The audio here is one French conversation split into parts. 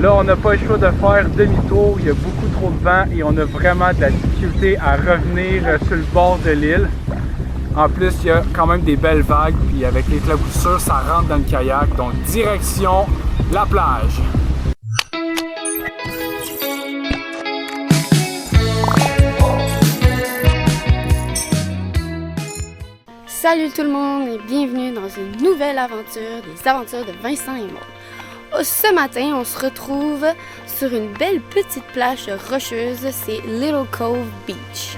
Là, on n'a pas le choix de faire demi-tour. Il y a beaucoup trop de vent et on a vraiment de la difficulté à revenir sur le bord de l'île. En plus, il y a quand même des belles vagues, puis avec l'éclaboussure, ça rentre dans le kayak. Donc, direction la plage. Salut tout le monde et bienvenue dans une nouvelle aventure des aventures de Vincent et Maud. Ce matin, on se retrouve sur une belle petite plage rocheuse, c'est Little Cove Beach.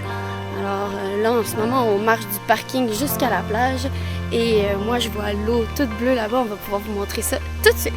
Alors là, en ce moment, on marche du parking jusqu'à la plage et moi, je vois l'eau toute bleue là-bas. On va pouvoir vous montrer ça tout de suite.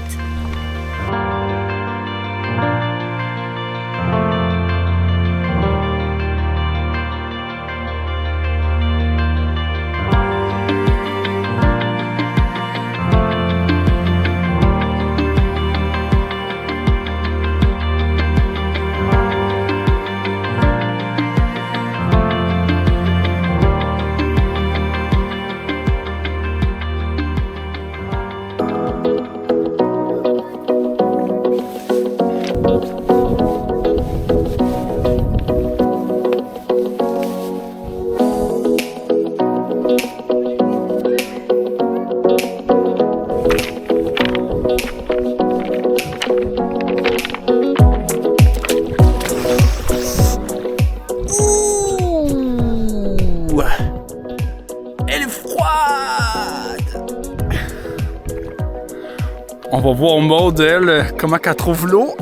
On va voir Maud, elle, comment qu'elle trouve l'eau.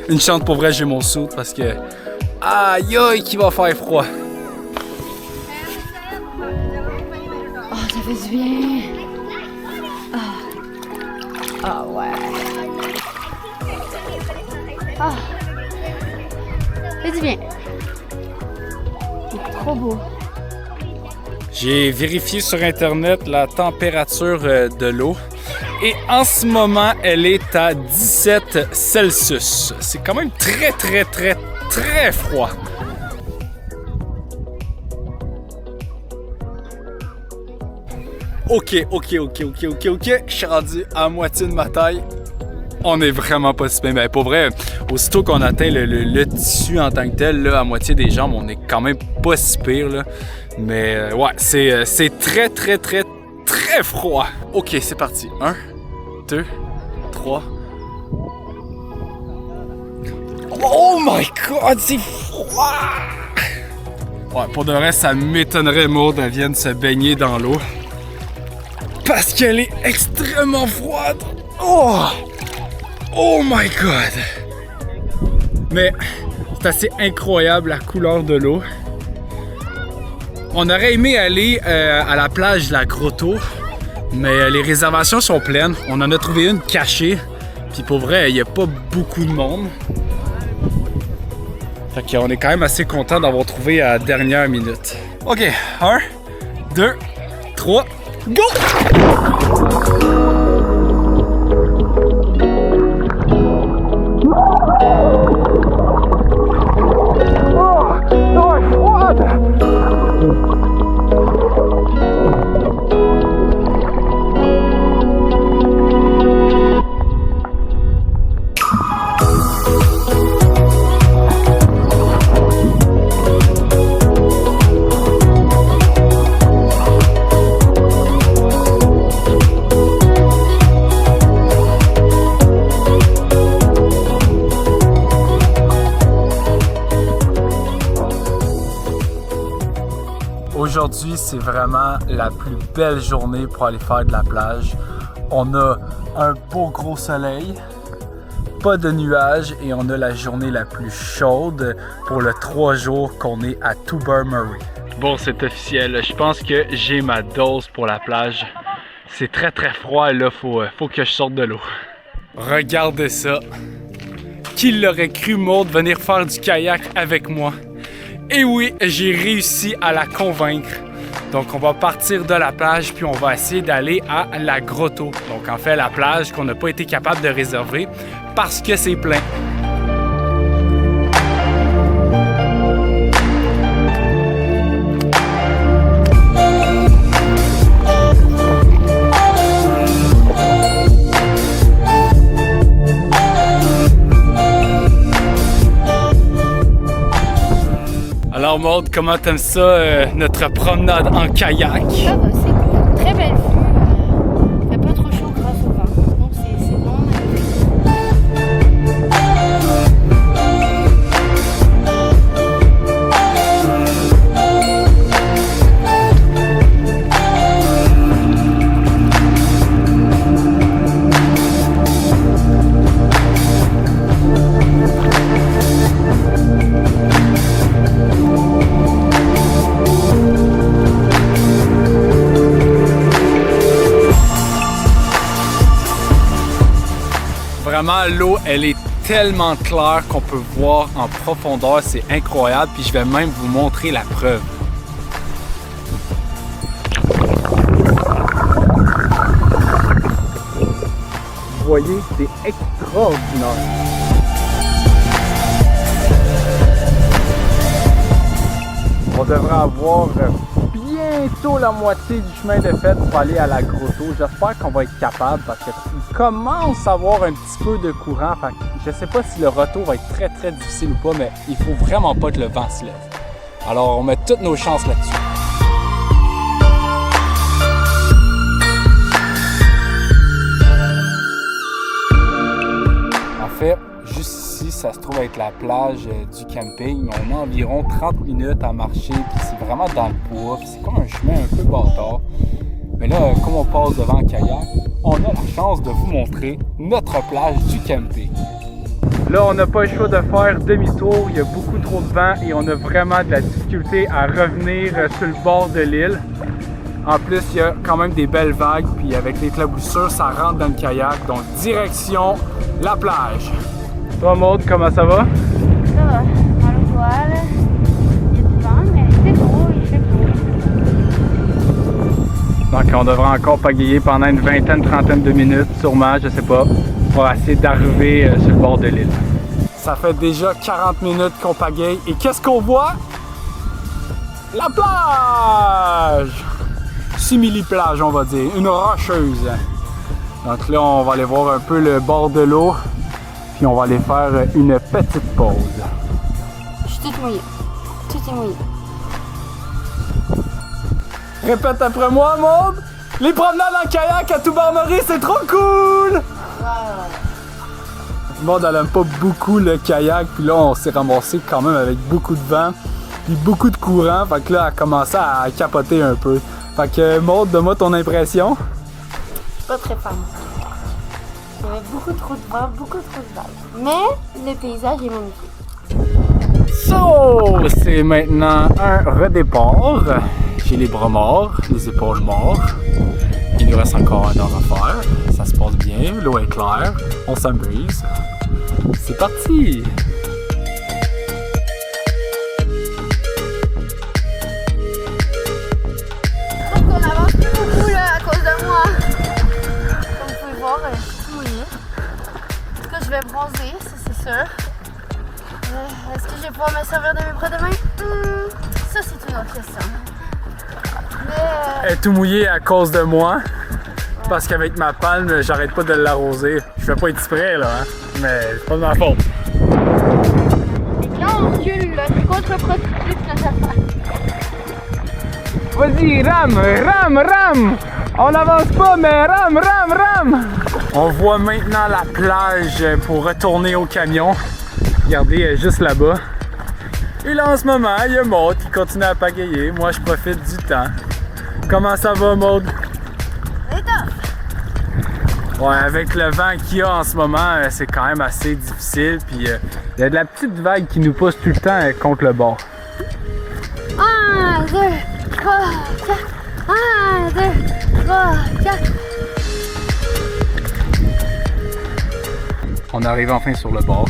Une chance pour vrai, j'ai mon saut parce que... Aïe aïe, qu'il va faire froid. Oh, ça fait du bien. Ah ouais. Ah, ça fait du bien. C'est trop beau. J'ai vérifié sur internet la température de l'eau. Et en ce moment, elle est à 17 Celsius. C'est quand même très froid. Ok. Je suis rendu à moitié de ma taille. On est vraiment pas si bien. Mais pour vrai, aussitôt qu'on atteint le tissu en tant que tel, là, à moitié des jambes, on est quand même pas si pire. Là. Mais ouais, c'est très froid. Ok, c'est parti. 1, 2, 3. Oh my god, c'est froid! Ouais, pour de vrai, ça m'étonnerait Maud elle vienne se baigner dans l'eau. Parce qu'elle est extrêmement froide. Oh my god! Mais c'est assez incroyable la couleur de l'eau. On aurait aimé aller à la plage de la Grotto, mais les réservations sont pleines. On en a trouvé une cachée, puis pour vrai, il n'y a pas beaucoup de monde. Fait qu'on est quand même assez content d'avoir trouvé à la dernière minute. Ok, 1, 2, 3, go! Aujourd'hui, c'est vraiment la plus belle journée pour aller faire de la plage. On a un beau gros soleil, pas de nuages et on a la journée la plus chaude pour le 3 jours qu'on est à Tobermory. Bon, c'est officiel. Je pense que j'ai ma dose pour la plage. C'est très froid et là, faut que je sorte de l'eau. Regardez ça. Qui l'aurait cru, Maud, venir faire du kayak avec moi? Et oui, j'ai réussi à la convaincre. Donc, on va partir de la plage, puis on va essayer d'aller à la Grotto. Donc, en fait, la plage qu'on n'a pas été capable de réserver parce que c'est plein. Maude, comment t'aimes ça, notre promenade en kayak? Ça va, c'est cool. Très belle vue. Fait pas trop chaud grâce au vent. Donc c'est bon. Vraiment, l'eau, elle est tellement claire qu'on peut voir en profondeur. C'est incroyable. Puis je vais même vous montrer la preuve. Vous voyez, c'est extraordinaire. On devrait avoir bientôt la moitié du chemin de fait pour aller à la Grotto. J'espère qu'on va être capable parce qu'il commence à avoir un petit peu de courant. Fait que je sais pas si le retour va être très difficile ou pas, mais il faut vraiment pas que le vent se lève. Alors on met toutes nos chances là-dessus. En fait, juste ici, ça se trouve être la plage du camping. On a environ 30 minutes à marcher, puis c'est vraiment dans le bois, puis c'est comme un chemin un peu bâtard. Mais là, comme on passe devant le kayak, on a la chance de vous montrer notre plage du camping. Là, on n'a pas le choix de faire demi-tour, il y a beaucoup trop de vent et on a vraiment de la difficulté à revenir sur le bord de l'île. En plus, il y a quand même des belles vagues, puis avec l'éclaboussure, ça rentre dans le kayak. Donc, direction la plage. Toi, Maude, comment ça va? Ça va. Dans le voile. Il y a du vent, mais c'est beau, il fait beau. Donc, on devrait encore pagayer pendant une vingtaine, trentaine de minutes, sûrement, je sais pas, pour essayer d'arriver sur le bord de l'île. Ça fait déjà 40 minutes qu'on pagaye. Et qu'est-ce qu'on voit? La plage! Simili-plage, on va dire. Une rocheuse. Donc là, on va aller voir un peu le bord de l'eau. Puis on va aller faire une petite pause. Je suis toute mouillée. Tout est mouillé. Répète après moi, Maude! Les promenades en kayak à Toubarmerie, c'est trop cool! Maude, elle aime pas beaucoup le kayak, puis là, on s'est ramassé quand même avec beaucoup de vent, puis beaucoup de courant, fait que là, elle a commencé à capoter un peu. Fait que, Maude, donne-moi ton impression. Je suis pas très fan. Il y avait beaucoup trop de vent, beaucoup trop de vagues. Mais le paysage est magnifique. So, c'est maintenant un redépart. J'ai les bras morts, les épaules mortes. Il nous reste encore 1 heure à faire. Ça se passe bien, l'eau est claire, on s'amuse. C'est parti! Je trouve qu'on avance plus beaucoup là à cause de moi. Comme vous pouvez voir, je suis tout mouillée. En tout cas, je vais bronzer, ça c'est sûr. Est-ce que je vais pouvoir me servir de mes bras de main? Ça c'est une autre question. Elle est tout mouillée à cause de moi. Parce qu'avec ma palme, j'arrête pas de l'arroser. Je fais pas exprès là, hein? Mais c'est pas de ma faute. Et là on recule, là, c'est contre-productif notre affaire. Vas-y, rame! On n'avance pas, mais rame! On voit maintenant la plage pour retourner au camion. Regardez, elle est juste là-bas. Et là, en ce moment, il y a Maude qui continue à pagayer. Moi, je profite du temps. Comment ça va, Maude? Ouais, avec le vent qu'il y a en ce moment, c'est quand même assez difficile. Puis il y a de la petite vague qui nous pousse tout le temps contre le bord. 1, 2, 3, 4. 1, 2, 3, 4. On arrive enfin sur le bord.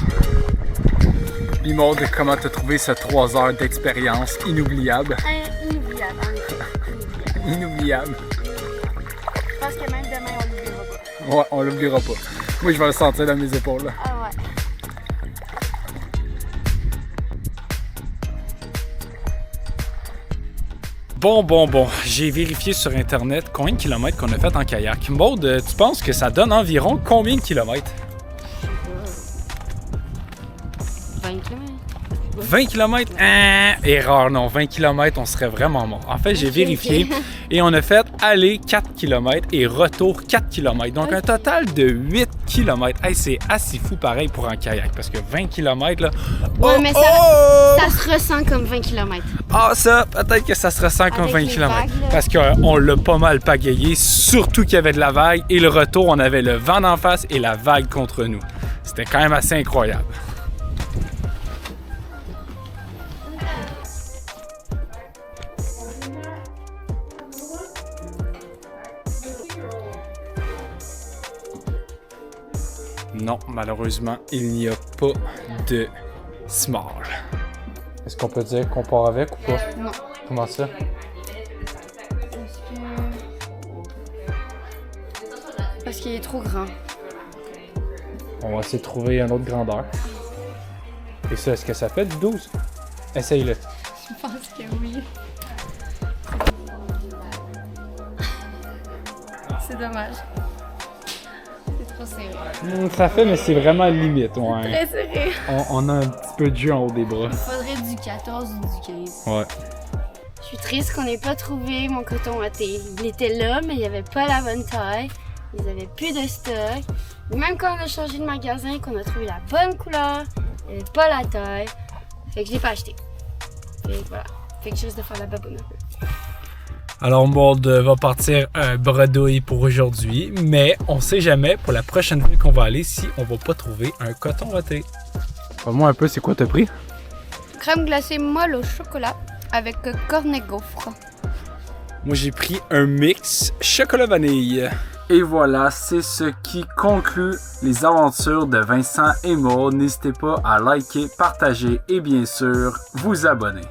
Puis Maude, comment t'as trouvé ces 3 heures d'expérience inoubliable? Inoubliable, en effet. Inoubliable. Je pense que même demain, on l'oubliera pas. Ouais, on l'oubliera pas. Moi, je vais le sentir dans mes épaules. Là. Ah ouais. Bon. J'ai vérifié sur Internet combien de kilomètres qu'on a fait en kayak. Maude, tu penses que ça donne environ combien de kilomètres? 20 km. 20 km? Erreur, non. 20 km, on serait vraiment mort. En fait, j'ai vérifié et on a fait aller 4 km et retour 4 km. Donc, un total de 8 km. Hey, c'est assez fou pareil pour un kayak parce que 20 km, là... Ouais, mais ça se ressent comme 20 km. Ah, ça, peut-être que ça se ressent comme Avec 20 les km. vagues, là. Parce qu'on l'a pas mal pagayé, surtout qu'il y avait de la vague. Et le retour, on avait le vent d'en face et la vague contre nous. C'était quand même assez incroyable. Non, malheureusement, il n'y a pas de small. Est-ce qu'on peut dire qu'on part avec ou pas? Non. Comment ça? Parce qu'il est trop grand. On va essayer de trouver une autre grandeur. Et ça, est-ce que ça fait du 12? Essaye-le. Je pense que oui. C'est dommage. C'est trop serré. Ça fait, mais c'est vraiment limite. Ouais. Très serré. On a un petit peu de jus en haut des bras. Il faudrait du 14 ou du 15. Ouais. Je suis triste qu'on n'ait pas trouvé mon coton watté. Il était là, mais il n'y avait pas la bonne taille. Ils avaient plus de stock. Même quand on a changé de magasin, qu'on a trouvé la bonne couleur, il n'y avait pas la taille. Fait que je l'ai pas acheté. Fait que voilà. Fait que je risque de faire la baboune un peu. Alors, Maud va partir bredouille pour aujourd'hui, mais on sait jamais pour la prochaine ville qu'on va aller si on va pas trouver un coton watté. Dis-moi un peu, c'est quoi t'as pris? Crème glacée molle au chocolat avec cornet gaufre. Moi, j'ai pris un mix chocolat-vanille. Et voilà, c'est ce qui conclut les aventures de Vincent et Maud. N'hésitez pas à liker, partager et bien sûr, vous abonner.